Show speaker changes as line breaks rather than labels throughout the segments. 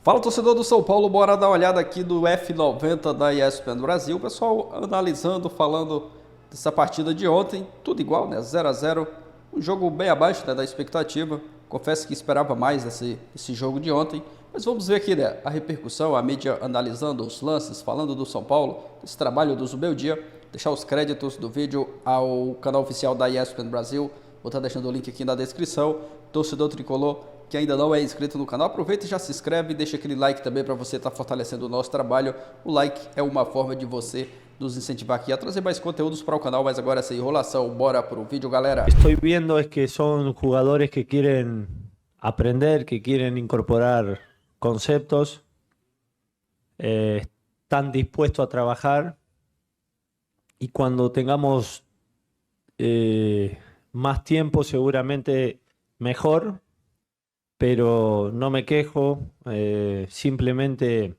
Fala, torcedor do São Paulo, bora dar uma olhada aqui do F90 da ESPN Brasil. Pessoal, analisando, falando dessa partida de ontem, tudo igual, né? 0 a 0, um jogo bem abaixo, né, da expectativa. Confesso que esperava mais desse jogo de ontem, mas vamos ver aqui, né, a repercussão, a mídia analisando os lances, falando do São Paulo, esse trabalho do Zubeldia. Deixar os créditos do vídeo ao canal oficial da ESPN Brasil. Vou estar deixando o link aqui na descrição. Torcedor tricolor que ainda não é inscrito no canal, aproveita e já se inscreve e deixa aquele like também para você estar fortalecendo o nosso trabalho. O like é uma forma de você nos incentivar aqui a trazer mais conteúdos para o canal, mas agora essa enrolação, bora pro vídeo, galera.
Estoy viendo es que son jugadores que quieren aprender, que quieren incorporar conceptos, están dispuestos a trabajar y cuando tengamos más tiempo seguramente mejor, pero no me quejo, simplemente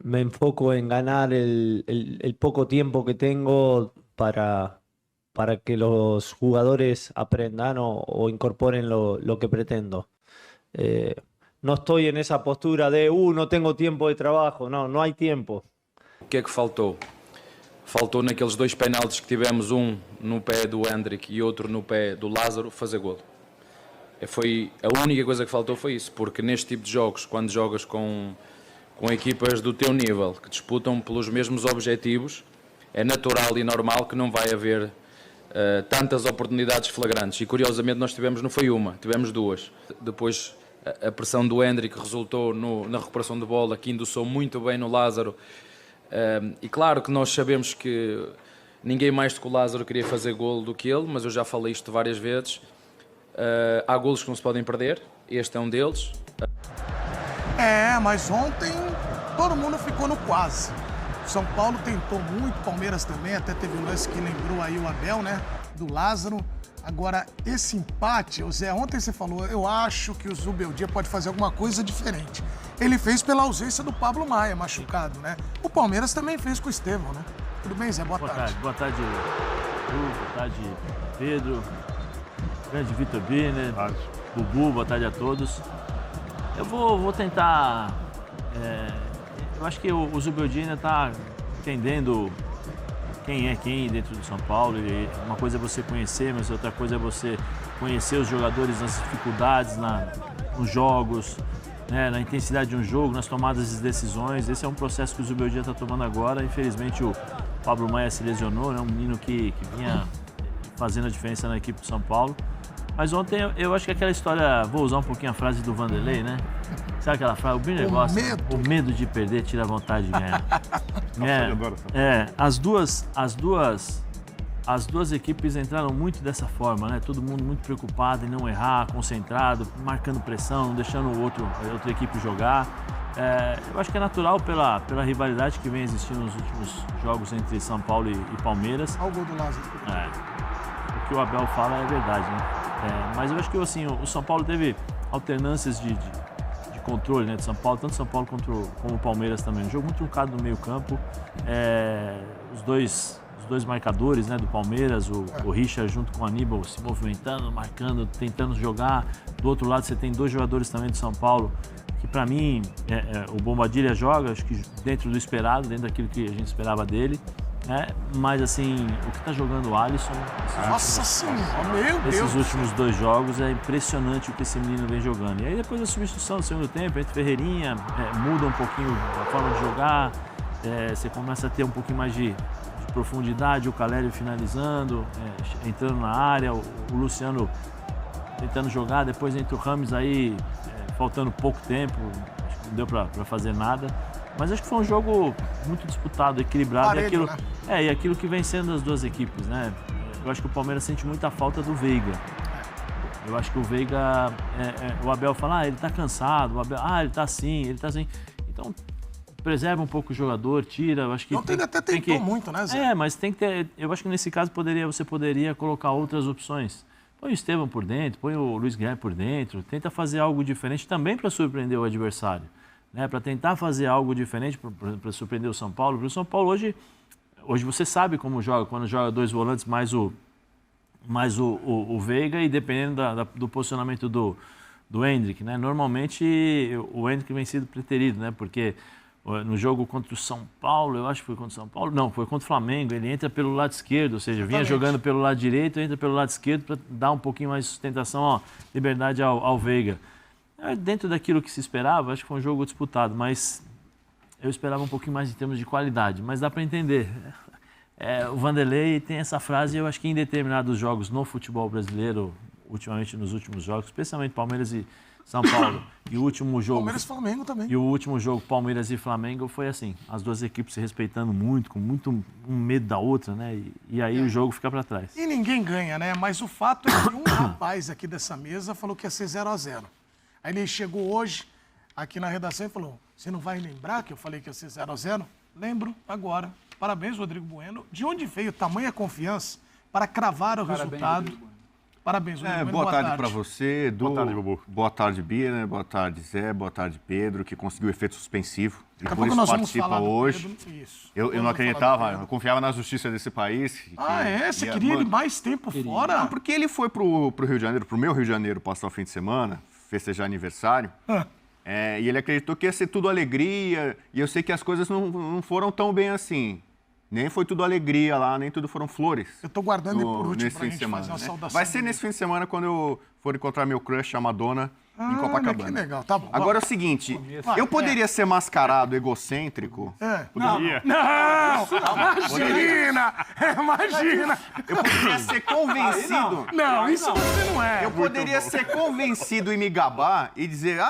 me enfoco en ganar el poco tiempo que tengo para que los jugadores aprendan o incorporen lo que pretendo. No estoy en esa postura de no tengo tiempo de trabajo, no hay tiempo.
O que é que faltou? Faltou naqueles dois penaltis que tivemos, um no pé do Hendrick e outro no pé do Lázaro, fazer golo. Foi a única coisa que faltou, foi isso, porque neste tipo de jogos, quando jogas com equipas do teu nível, que disputam pelos mesmos objetivos, é natural e normal que não vai haver tantas oportunidades flagrantes. E curiosamente nós tivemos, não foi uma, tivemos duas. Depois a pressão do Hendrick resultou na recuperação de bola, que endossou muito bem no Lázaro. E claro que nós sabemos que ninguém mais do que o Lázaro queria fazer golo do que ele, mas eu já falei isto várias vezes. Há golos que não se podem perder, este é um deles.
Mas ontem todo mundo ficou no quase. O São Paulo tentou muito, Palmeiras também, até teve um lance que lembrou aí o Abel, né, do Lázaro. Agora, esse empate, o Zé, ontem você falou, eu acho que o Zubeldia pode fazer alguma coisa diferente. Ele fez pela ausência do Pablo Maia, machucado, né? O Palmeiras também fez com o Estevão, né? Tudo bem, Zé? Boa tarde.
Boa tarde, boa tarde, Pedro. Grande Vitor Birner, Bubu, boa tarde a todos. Eu vou tentar... eu acho que o Zubeldia ainda está entendendo quem é quem dentro do São Paulo. Uma coisa é você conhecer, mas outra coisa é você conhecer os jogadores nas dificuldades, nos jogos, né, na intensidade de um jogo, nas tomadas de decisões. Esse é um processo que o Zubeldia está tomando agora. Infelizmente o Pablo Maia se lesionou, né, um menino que vinha fazendo a diferença na equipe do São Paulo. Mas ontem eu acho que aquela história, vou usar um pouquinho a frase do Vanderlei, né? Sabe aquela frase? O Birner gosta, o medo de perder tira a vontade de ganhar. As duas equipes entraram muito dessa forma, né? Todo mundo muito preocupado em não errar, concentrado, marcando pressão, não deixando a outra equipe jogar. Eu acho que é natural pela rivalidade que vem existindo nos últimos jogos entre São Paulo e Palmeiras.
Olha o gol do Lázaro.
O que o Abel fala é verdade, né? Mas eu acho que assim, o São Paulo teve alternâncias de controle, né, de São Paulo, tanto São Paulo como o Palmeiras também. Um jogo muito truncado no meio campo. Os dois marcadores, né, do Palmeiras, o Richard junto com o Aníbal se movimentando, marcando, tentando jogar. Do outro lado você tem dois jogadores também do São Paulo, que para mim o Bombadilha joga, acho que dentro do esperado, dentro daquilo que a gente esperava dele. Mas assim, o que está jogando o Alisson...
Nossa Senhora, meu Deus!
Esses últimos dois jogos é impressionante o que esse menino vem jogando. E aí depois da substituição no segundo tempo, entre Ferreirinha, muda um pouquinho a forma de jogar, você começa a ter um pouquinho mais de profundidade, o Calério finalizando, entrando na área, o Luciano tentando jogar, depois entra o Rames aí, faltando pouco tempo, acho que não deu para fazer nada. Mas acho que foi um jogo muito disputado, equilibrado.
Parelho,
e aquilo que vem sendo das duas equipes, né? Eu acho que o Palmeiras sente muita falta do Veiga. Eu acho que o Veiga, o Abel fala, ele tá cansado, o Abel, ele tá assim, ele tá assim. Então, preserva um pouco o jogador, tira, eu acho que...
Ontem ele até tentou muito, né, Zé?
Mas tem que ter, eu acho que nesse caso você poderia colocar outras opções. Põe o Estevão por dentro, põe o Luiz Guilherme por dentro, tenta fazer algo diferente também para surpreender o adversário. Né, para tentar fazer algo diferente, para surpreender o São Paulo. Porque o São Paulo hoje você sabe como joga, quando joga dois volantes mais o Veiga, e dependendo do posicionamento do do Endrick, né? Normalmente o Endrick vem sido preterido, né? Porque no jogo contra o São Paulo, eu acho que foi contra o São Paulo, não, foi contra o Flamengo, ele entra pelo lado esquerdo, ou seja, vinha jogando pelo lado direito, entra pelo lado esquerdo para dar um pouquinho mais de sustentação, ó, liberdade ao Veiga. Dentro daquilo que se esperava, acho que foi um jogo disputado, mas eu esperava um pouquinho mais em termos de qualidade, mas dá para entender. O Vanderlei tem essa frase, eu acho que em determinados jogos no futebol brasileiro, ultimamente nos últimos jogos, especialmente Palmeiras e São Paulo, e o último jogo...
Palmeiras e Flamengo também.
E o último jogo, Palmeiras e Flamengo, foi assim, as duas equipes se respeitando muito, com muito um medo da outra, né? E aí o jogo fica para trás.
E ninguém ganha, né? Mas o fato é que um rapaz aqui dessa mesa falou que ia ser 0-0. Aí ele chegou hoje aqui na redação e falou, você não vai lembrar que eu falei que ia ser 0-0? Lembro agora. Parabéns, Rodrigo Bueno. De onde veio tamanha confiança para cravar o resultado? Parabéns, Rodrigo Bueno.
Boa tarde para você, Edu.
Boa tarde, Bubu.
Boa tarde, Bira. Boa tarde, Zé. Boa tarde, Pedro, que conseguiu efeito suspensivo.
Daqui a
Por
pouco
isso
nós vamos
participa
falar do
hoje.
Pedro. Isso.
Eu não
Vamos falar
acreditava,
do Pedro.
eu confiava na justiça desse país.
Você queria ele mais tempo fora?
Não, porque ele foi pro Rio de Janeiro, pro meu Rio de Janeiro, passar o fim de semana, festejar aniversário. E ele acreditou que ia ser tudo alegria. E eu sei que as coisas não foram tão bem assim. Nem foi tudo alegria lá, nem tudo foram flores.
Eu tô guardando ele por último
nesse
pra
fim de
gente
semana,
fazer uma
né?
saudação.
Vai ser nesse fim de semana quando eu for encontrar meu crush, a Madonna, em Copacabana.
Que legal, tá bom.
Agora é o seguinte, eu poderia ser mascarado, egocêntrico.
Poderia.
Imagina!
Eu poderia ser convencido.
Não, isso você não é.
Eu poderia ser convencido e me gabar e dizer,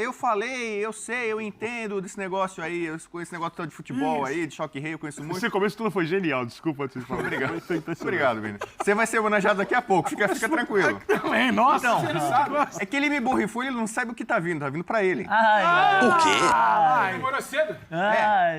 eu falei, eu sei, eu entendo desse negócio aí, eu conheço esse negócio todo de futebol aí, de choque rei, eu conheço muito.
Esse começo tudo foi genial, desculpa antes de falar.
Obrigado. Obrigado, Vini. Você vai ser homenageado daqui a pouco, fica tranquilo.
Também, nossa.
Então, é que ele me borrifou e ele não sabe o que tá vindo pra ele.
O quê?
Demorou cedo?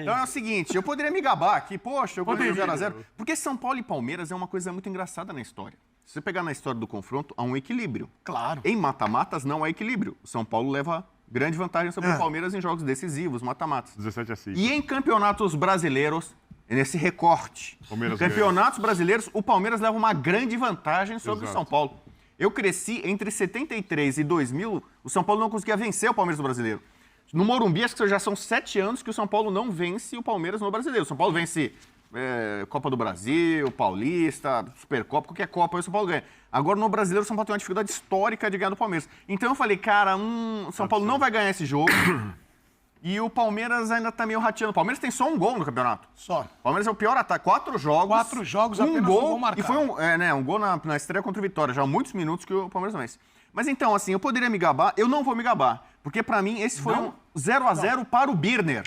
Então é o seguinte, eu poderia me gabar aqui, poxa, eu ganhei 0-0. Porque São Paulo e Palmeiras é uma coisa muito engraçada na história. Se você pegar na história do confronto, há um equilíbrio.
Claro.
Em mata-matas não há equilíbrio. O São Paulo leva grande vantagem sobre o Palmeiras em jogos decisivos, mata-matas.
17-5.
E em campeonatos brasileiros, nesse recorte,
Palmeiras
campeonatos brasileiros, o Palmeiras leva uma grande vantagem sobre o
Exato.
São Paulo. Eu cresci entre 73 e 2000, o São Paulo não conseguia vencer o Palmeiras no Brasileiro. No Morumbi, acho que já são 7 anos que o São Paulo não vence o Palmeiras no Brasileiro. O São Paulo vence Copa do Brasil, Paulista, Supercopa, qualquer Copa, aí o São Paulo ganha. Agora, no Brasileiro, o São Paulo tem uma dificuldade histórica de ganhar do Palmeiras. Então eu falei, cara, o São Paulo não vai ganhar esse jogo. E o Palmeiras ainda tá meio rateando. O Palmeiras tem só um gol no campeonato.
Só.
O Palmeiras é o pior ataque. 4 jogos.
4 jogos, apenas um gol marcado.
E foi um gol na estreia contra o Vitória. Já há muitos minutos que o Palmeiras não vence. Mas então, assim, eu poderia me gabar. Eu não vou me gabar. Porque pra mim, esse foi um 0-0 para o Birner.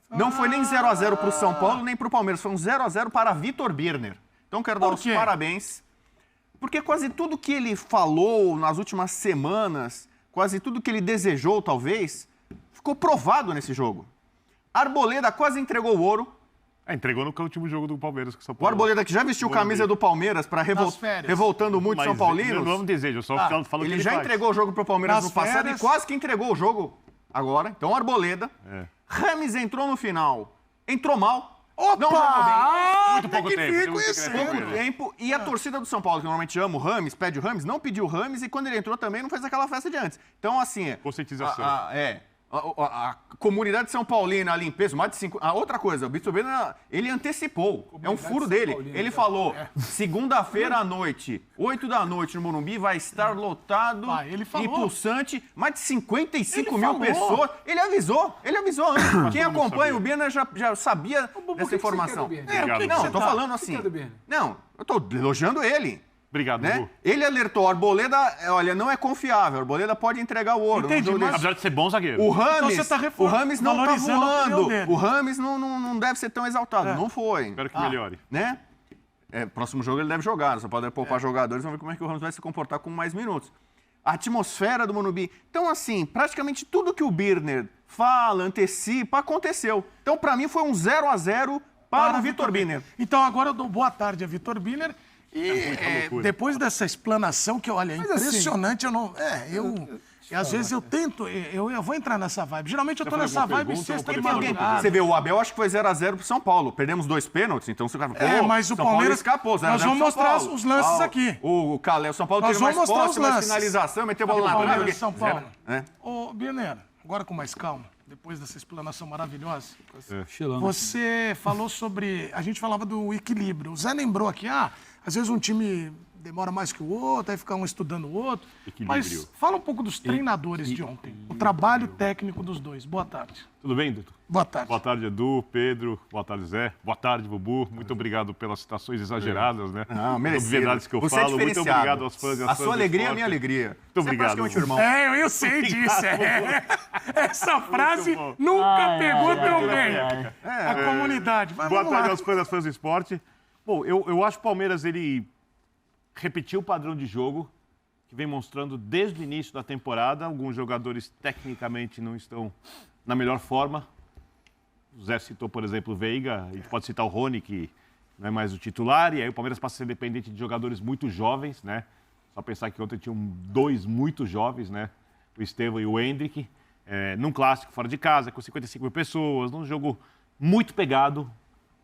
Não foi nem 0-0 pro São Paulo, nem pro Palmeiras. Foi um 0-0 para Vitor Birner. Então quero dar os parabéns. Porque quase tudo que ele falou nas últimas semanas, quase tudo que ele desejou, talvez, ficou provado nesse jogo. Arboleda quase entregou o ouro.
Entregou no último jogo do Palmeiras com o São
O
Paulo.
Arboleda, que já vestiu camisa do Palmeiras para revoltando muito São Paulinos.
Não é um desejo, eu só falo que
Ele já
faz.
entregou o jogo pro Palmeiras
Nas
no passado
férias.
e quase que entregou o jogo agora. Então, Arboleda. Rames entrou no final. Entrou mal. Não jogou bem.
Muito pouco tempo.
Pouco tempo. E a torcida do São Paulo, que normalmente ama o Rames, pede o Rames, não pediu o Rames e quando ele entrou também não fez aquela festa de antes. Então, assim...
Conscientização.
A comunidade de São Paulina, a limpeza, mais de 5... outra coisa, o Vitor Birner, ele antecipou. É um furo dele. Ele falou, segunda-feira à noite, 8 da noite no Morumbi, vai estar lotado e pulsante. Mais de 55 mil pessoas. Ele avisou antes. Quem acompanha o Birner já sabia dessa informação. Não, eu tô falando assim. Não, eu tô elogiando ele.
Obrigado,
Né?
Bubu.
Ele alertou, Arboleda, olha, não é confiável, Arboleda pode entregar o ouro.
Entendi, mas...
Apesar de ser bom zagueiro.
O Rames,
Então você tá
o Rames não tá
valorizando a opinião
voando,
dele.
o Rames não deve ser tão exaltado, não foi.
Espero que melhore.
Né? Próximo jogo ele deve jogar, só pode poupar jogadores, vamos ver como é que o Rames vai se comportar com mais minutos. A atmosfera do Morumbi. Então, assim, praticamente tudo que o Birner fala, antecipa, aconteceu. Então, pra mim, foi um 0-0 para o Vitor Birner.
Então agora eu dou boa tarde a Vitor Birner. E depois dessa explanação que, olha, é impressionante, eu E às vezes eu tento, eu vou entrar nessa vibe. Geralmente eu tô
fazer
nessa
alguma
vibe
pergunta,
sexta
ou
de
pode fazer
madrugada.
Você vê, o Abel acho que foi 0x0 pro São Paulo. Perdemos 2 pênaltis, então você vai
Mas o
São Paulo
Palmeiras...
escapou, 0x0
Nós vamos
pro São
mostrar
Paulo.
os lances aqui.
O Calé, o São Paulo
Nós
teve mais
vamos mostrar os
posse, mais
lances.
finalização, meteu a bola na
Palmeiras,
trave.
São Paulo.
É.
Ô, Birner, agora com mais calma, depois dessa explanação maravilhosa,
Chilão.
você falou sobre... A gente falava do equilíbrio. O Zé lembrou aqui, às vezes um time demora mais que o outro, aí fica um estudando o outro. Mas fala um pouco dos treinadores de ontem. O trabalho técnico dos dois. Boa tarde.
Tudo bem, Dudu?
Boa tarde.
Boa tarde, Edu, Pedro. Boa tarde, Zé. Boa tarde, Bubu. Muito obrigado pelas citações exageradas, né?
Não, merecido.
Obviedades que eu
Você é
falo. Muito
diferenciado.
obrigado aos fãs e às
A
fãs
sua
do
alegria é a
esporte.
minha alegria.
Muito
Você
obrigado,
é praticamente um
Bubu.
irmão.
Eu sei disso. Essa frase
bom.
nunca pegou tão
ai,
bem.
ai.
A comunidade. Mas
Boa
vamos
tarde
lá.
aos fãs e às fãs do esporte. Bom, eu acho que o Palmeiras, ele repetiu o padrão de jogo que vem mostrando desde o início da temporada. Alguns jogadores, tecnicamente, não estão na melhor forma. O Zé citou, por exemplo, o Veiga. A gente pode citar o Rony, que não é mais o titular. E aí o Palmeiras passa a ser dependente de jogadores muito jovens, né? Só pensar que ontem tinham 2 muito jovens, né? O Estevão e o Hendrick. Num clássico fora de casa, com 55 mil pessoas, num jogo muito pegado,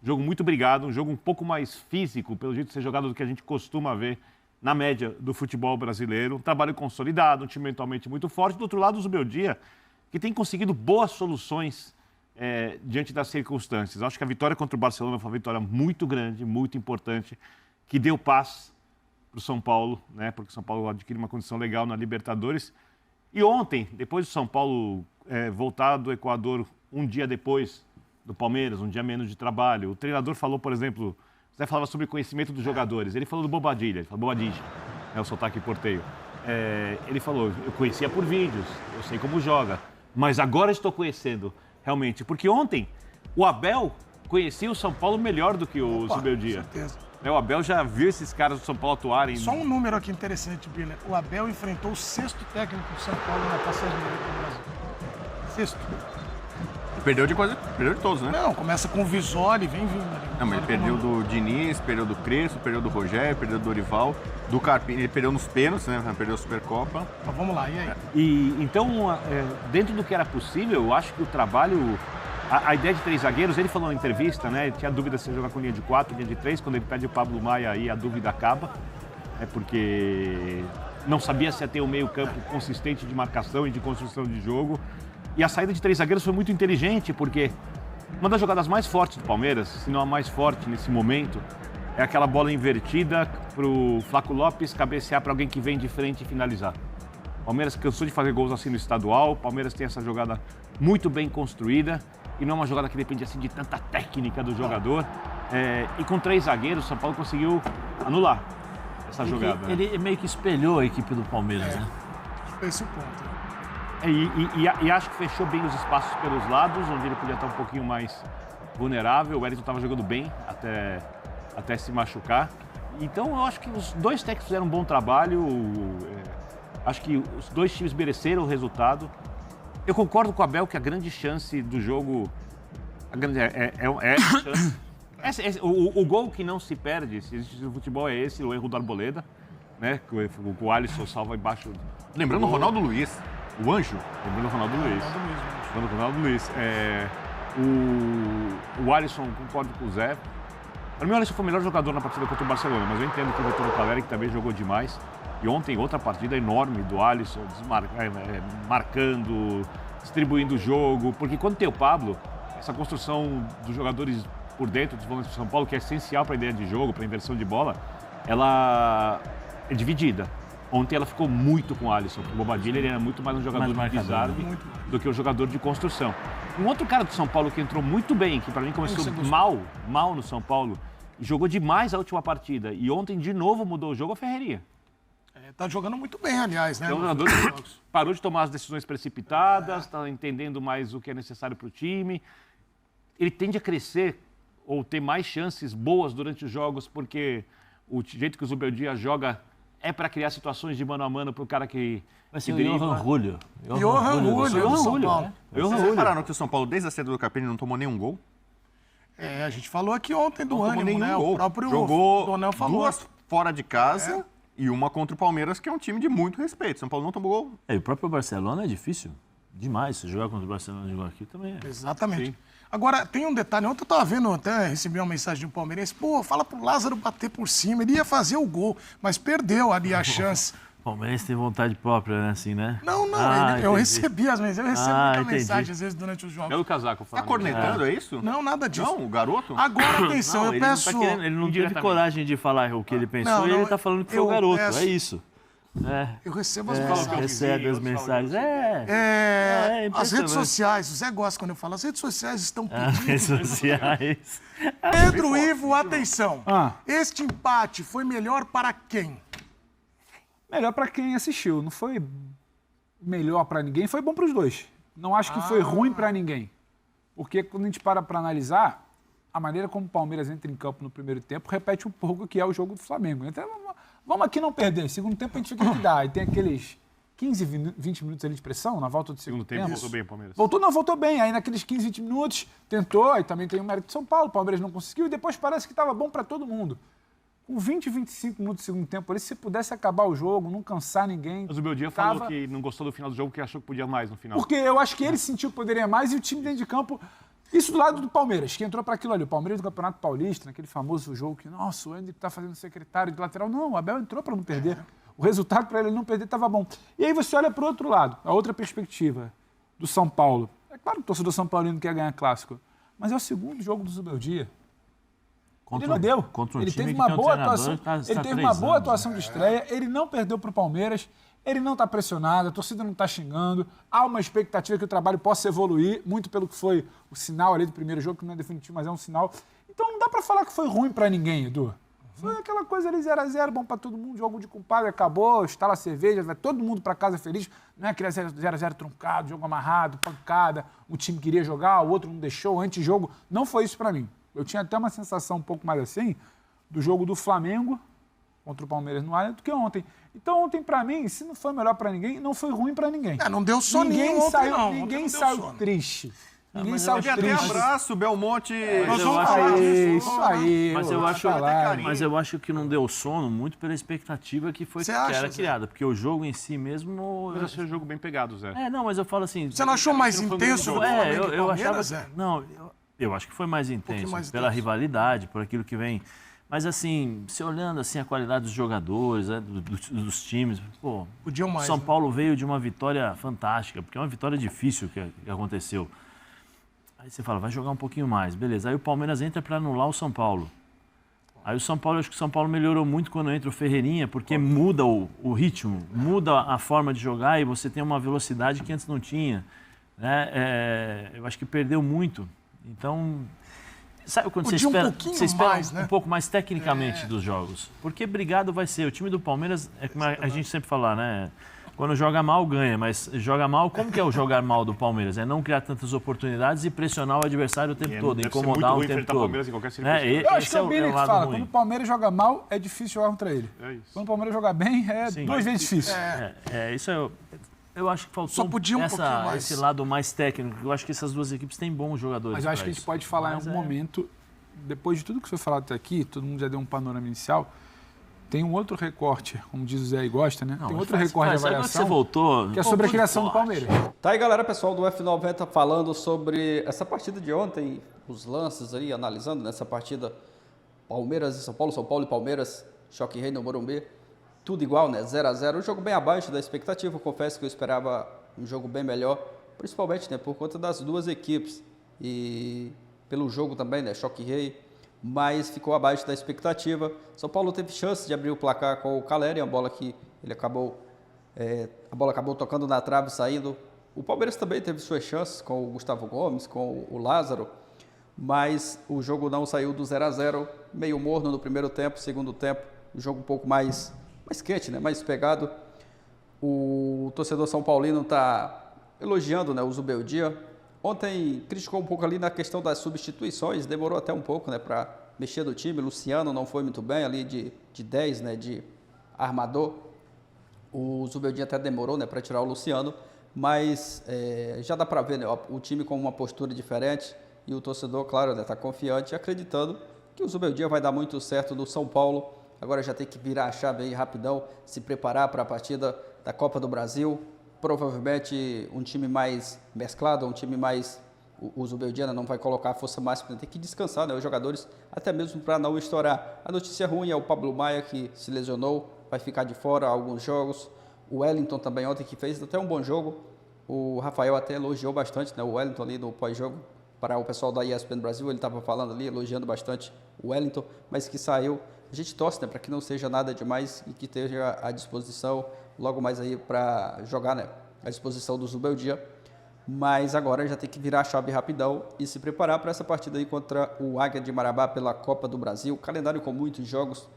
jogo muito brigado, um jogo um pouco mais físico, pelo jeito de ser jogado do que a gente costuma ver na média do futebol brasileiro. Um trabalho consolidado, um time mentalmente muito forte. Do outro lado, o Zubeldia, que tem conseguido boas soluções diante das circunstâncias. Acho que a vitória contra o Barcelona foi uma vitória muito grande, muito importante, que deu paz para o São Paulo, né? Porque o São Paulo adquire uma condição legal na Libertadores. E ontem, depois do São Paulo voltar do Equador um dia depois do Palmeiras, um dia menos de trabalho, o treinador falou, por exemplo, você falava sobre o conhecimento dos jogadores, ele falou do Bobadilha, ele falou Bobadilha, o sotaque porteio. Ele falou, eu conhecia por vídeos, eu sei como joga, mas agora estou conhecendo realmente, porque ontem o Abel conhecia o São Paulo melhor do que o Zubeldia.
Com certeza.
O Abel já viu esses caras do São Paulo atuarem.
Só um número aqui interessante, Birner. O Abel enfrentou o 6º técnico do São Paulo na passagem dele pelo Brasil. 6º.
Perdeu de todos, né?
Não, começa com o Visoli, vem vindo ali.
Não, mas ele perdeu do Diniz, perdeu do Crespo, perdeu do Rogério, perdeu do Dorival, do Carpini, ele perdeu nos pênaltis, né? Perdeu a Supercopa.
Então vamos lá, e aí?
E então, dentro do que era possível, eu acho que o trabalho, a ideia de 3 zagueiros, ele falou na entrevista, né? Tinha dúvida se ia jogar com linha de 4, linha de 3, quando ele pede o Pablo Maia, aí a dúvida acaba, porque não sabia se ia ter um meio-campo consistente de marcação e de construção de jogo. E a saída de 3 zagueiros foi muito inteligente, porque uma das jogadas mais fortes do Palmeiras, se não a mais forte nesse momento, é aquela bola invertida para o Flaco Lopes cabecear para alguém que vem de frente e finalizar. O Palmeiras cansou de fazer gols assim no estadual, o Palmeiras tem essa jogada muito bem construída e não é uma jogada que depende assim de tanta técnica do jogador. E com 3 zagueiros, o São Paulo conseguiu anular essa jogada.
Ele meio que espelhou a equipe do Palmeiras, né?
Esse é o ponto.
E acho que fechou bem os espaços pelos lados, onde ele podia estar um pouquinho mais vulnerável. O Wellington estava jogando bem até se machucar. Então eu acho que os 2 técnicos fizeram um bom trabalho. Acho que os 2 times mereceram o resultado. Eu concordo com o Abel que a grande chance do jogo... O gol que não se perde, se existe no futebol, é esse, o erro do Arboleda, né? O Alisson salva embaixo.
Lembrando o Ronaldo Luiz, o anjo.
Lembrando o Ronaldo Luiz. Lembrando o Ronaldo Luiz. O Alisson, concordo com o Zé. Para mim, o Alisson foi o melhor jogador na partida contra o Barcelona, mas eu entendo que o Vitor Caleri, que também jogou demais. E ontem, outra partida enorme do Alisson, marcando, distribuindo o jogo. Porque quando tem o Pablo, essa construção dos jogadores por dentro dos volantes do São Paulo, que é essencial para a ideia de jogo, para a inversão de bola, ela é dividida. Ontem ela ficou muito com o Alisson. O Bobadilha ele era muito mais um jogador de desarme do que um jogador de construção. Um outro cara do São Paulo que entrou muito bem, que para mim começou mal no São Paulo, e jogou demais a última partida. E ontem de novo mudou o jogo, a Ferreirinha.
Tá jogando muito bem, aliás, né?
É um jogador que parou de tomar as decisões precipitadas, está entendendo mais o que é necessário para o time. Ele tende a crescer ou ter mais chances boas durante os jogos, porque o jeito que o Zubeldia joga é para criar situações de mano a mano para o cara que
vai ser o Johan Julio.
Johan Julio do São Paulo.
Vocês repararam que o São Paulo, desde a saída do Carpini, não tomou nenhum gol?
A gente falou aqui ontem do ânimo, né?
Gol.
O próprio
Jogou
Donel falou.
2 fora de casa E uma contra o Palmeiras, que é um time de muito respeito. São Paulo não tomou gol.
E o próprio Barcelona é difícil demais. Se jogar contra o Barcelona jogar aqui também é.
Exatamente. Agora, tem um detalhe. Ontem eu tava vendo, até recebi uma mensagem de um palmeirense. Pô, fala pro Lázaro bater por cima. Ele ia fazer o gol, mas perdeu ali a chance.
O Palmeiras tem vontade própria, né? Assim, né?
Não, eu recebi as mensagens. Eu recebo muita mensagem, às vezes, durante os jogos.
Pelo casaco,
Tá cornetando, é isso?
Não, nada disso.
Não, o garoto?
Agora, atenção, eu
ele
peço...
Não tá querendo, ele não teve coragem de falar o que ele pensou
Não,
e
não,
ele tá falando que foi
eu
o garoto.
peço-
É isso.
Eu recebo as
É,
mensagens.
recebe as mensagens.
As
impressionante.
redes sociais, o Zé gosta quando eu falo, as redes sociais estão
As
pedindo.
redes sociais.
Pedro Ivo, atenção. Este empate foi melhor para quem?
Melhor para quem assistiu. Não foi melhor para ninguém, foi bom para os dois. Não acho que foi ruim para ninguém. Porque quando a gente para analisar, a maneira como o Palmeiras entra em campo no primeiro tempo repete um pouco o que é o jogo do Flamengo. Então, vamos aqui não perder. Segundo tempo a gente fica que dá. E tem aqueles 15, 20 minutos ali de pressão na volta do segundo tempo.
Voltou bem o Palmeiras.
Voltou bem. Aí naqueles 15, 20 minutos tentou, aí também tem o mérito de São Paulo, o Palmeiras não conseguiu, e depois parece que estava bom para todo mundo. Com 20, 25 minutos do segundo tempo ali, se pudesse acabar o jogo, não cansar ninguém.
Mas o Beldia falou que não gostou do final do jogo, que achou que podia mais no final.
Porque eu acho que ele sentiu que poderia mais e o time dentro de campo. Isso do lado do Palmeiras, que entrou para aquilo ali. O Palmeiras do Campeonato Paulista, naquele famoso jogo que, nossa, o Hendrick está fazendo secretário de lateral. Não, o Abel entrou para não perder. O resultado para ele não perder estava bom. E aí você olha para o outro lado, a outra perspectiva do São Paulo. É claro que o torcedor São Paulino quer ganhar clássico, mas é o segundo jogo do Zubeldia. Ele não deu. Ele teve uma boa atuação. Ele teve uma boa atuação de estreia. Ele não perdeu para o Palmeiras. Ele não está pressionado. A torcida não está xingando. Há uma expectativa que o trabalho possa evoluir, muito pelo que foi o sinal ali do primeiro jogo, que não é definitivo, mas é um sinal. Então não dá para falar que foi ruim para ninguém, Edu. Foi aquela coisa ali 0x0, bom para todo mundo, jogo de compadre, acabou, instala a cerveja, vai todo mundo para casa feliz. Não é aquele 0x0 truncado, jogo amarrado, pancada, um time queria jogar, o outro não deixou, antes-jogo. Não foi isso para mim. Eu tinha até uma sensação um pouco mais assim do jogo do Flamengo contra o Palmeiras no Allianz do que ontem. Então ontem, para mim, se não foi melhor para ninguém, não foi ruim para ninguém.
Não deu soninho ontem, não.
Ninguém saiu triste. Ninguém saiu
Teve
triste.
até abraço, Belmonte.
Mas
Nós
eu
vamos
acho-
falar disso.
Isso aí.
Mas eu acho que não deu sono muito pela expectativa que
Você acha,
era
Zé?
criada. Porque o jogo em si mesmo...
Mas achei o jogo bem pegado, Zé.
Não, mas eu falo assim...
Você não achou mais
não foi
intenso
muito
o
bom.
Flamengo e
eu
Palmeiras,
achava...
Zé?
Não, eu acho que foi mais intenso.
mais
Pela
intenso.
rivalidade, por aquilo que vem... Mas assim, se olhando assim a qualidade dos jogadores, né, dos times, pô,
Podiam mais,
São
né?
Paulo veio de uma vitória fantástica, porque é uma vitória difícil que aconteceu. Aí você fala, vai jogar um pouquinho mais, beleza. Aí o Palmeiras entra para anular o São Paulo. Aí o São Paulo, acho que o São Paulo melhorou muito quando entra o Ferreirinha, porque muda o ritmo, muda a forma de jogar e você tem uma velocidade que antes não tinha. Né? Eu acho que perdeu muito. Então, sabe quando
Podia
você espera,
um pouquinho
você espera
mais, né?
um pouco mais tecnicamente dos jogos? Porque brigado vai ser. O time do Palmeiras, é como a gente sempre fala, né? Quando joga mal, ganha, mas joga mal, como que é o jogar mal do Palmeiras? É não criar tantas oportunidades e pressionar o adversário o tempo todo,
deve ser
incomodar
muito ruim
o tempo
enfrentar
todo.
Palmeiras em qualquer
Né?
circunstância.
Eu acho que é o
Esse
Billy que
lado
fala,
ruim.
quando o Palmeiras joga mal, é difícil jogar contra ele.
É isso.
Quando o Palmeiras joga bem, é
Sim.
duas vezes difícil.
Isso eu acho que faltou
Só podia um pouquinho mais.
esse lado mais técnico. Eu acho que essas duas equipes têm bons jogadores.
Mas eu acho
pra
que a gente
isso.
pode falar
Mas
em algum momento, depois de tudo que foi falado até aqui, todo mundo já deu um panorama inicial, tem um outro recorte, como diz o Zé e gosta, né?
Não,
Tem
mas
outro
faz-
recorte de
faz- agora que
avaliação
você voltou,
que é sobre a criação do Palmeiras.
Tá aí, galera, pessoal do F90 falando sobre essa partida de ontem, os lances aí, analisando nessa partida Palmeiras e São Paulo e Palmeiras, choque rei no Morumbi, tudo igual, né? 0x0, um jogo bem abaixo da expectativa, eu confesso que eu esperava um jogo bem melhor, principalmente, né, por conta das duas equipes e pelo jogo também, né, choque rei, mas ficou abaixo da expectativa. São Paulo teve chance de abrir o placar com o Caleri, a bola que ele acabou a bola acabou tocando na trave e saindo. O Palmeiras também teve suas chances com o Gustavo Gomes, com o Lázaro, mas o jogo não saiu do 0x0, meio morno no primeiro tempo, segundo tempo, o jogo um pouco mais quente, né? Mais pegado. O torcedor São Paulino está elogiando, né, o Zubeldia. Ontem criticou um pouco ali na questão das substituições, demorou até um pouco, né, para mexer do time. Luciano não foi muito bem ali de 10, né, de armador. O Zubeldia até demorou, né, para tirar o Luciano, mas já dá para ver, né, o time com uma postura diferente e o torcedor, claro, né, tá confiante, acreditando que o Zubeldia vai dar muito certo no São Paulo agora já tem que virar a chave aí rapidão, se preparar para a partida da Copa do Brasil. Provavelmente um time mais mesclado, um time mais... O Zubeldia não vai colocar a força máxima, tem que descansar, né, os jogadores, até mesmo para não estourar. A notícia ruim é o Pablo Maia, que se lesionou, vai ficar de fora alguns jogos. O Wellington também ontem, que fez até um bom jogo. O Rafael até elogiou bastante, né, o Wellington ali no pós-jogo. Para o pessoal da ESPN Brasil, ele estava falando ali, elogiando bastante o Wellington, mas que saiu. A gente torce, né, para que não seja nada demais e que esteja à disposição logo mais aí para jogar, né, à disposição do Zubeldia. Mas agora já tem que virar a chave rapidão e se preparar para essa partida aí contra o Águia de Marabá pela Copa do Brasil. Calendário com muitos jogos,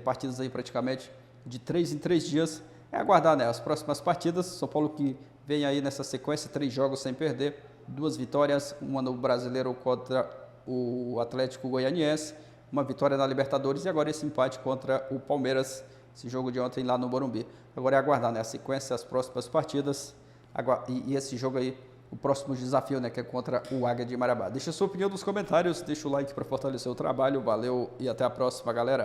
partidas aí praticamente de 3 em 3 dias. É aguardar, né, as próximas partidas. São Paulo que vem aí nessa sequência, 3 jogos sem perder, 2 vitórias, uma no Brasileiro contra o Atlético Goianiense, uma vitória na Libertadores e agora esse empate contra o Palmeiras, esse jogo de ontem lá no Morumbi. Agora é aguardar, né, a sequência, as próximas partidas. E esse jogo aí, o próximo desafio, né, que é contra o Águia de Marabá. Deixa a sua opinião nos comentários, deixa o like para fortalecer o trabalho, valeu e até a próxima, galera.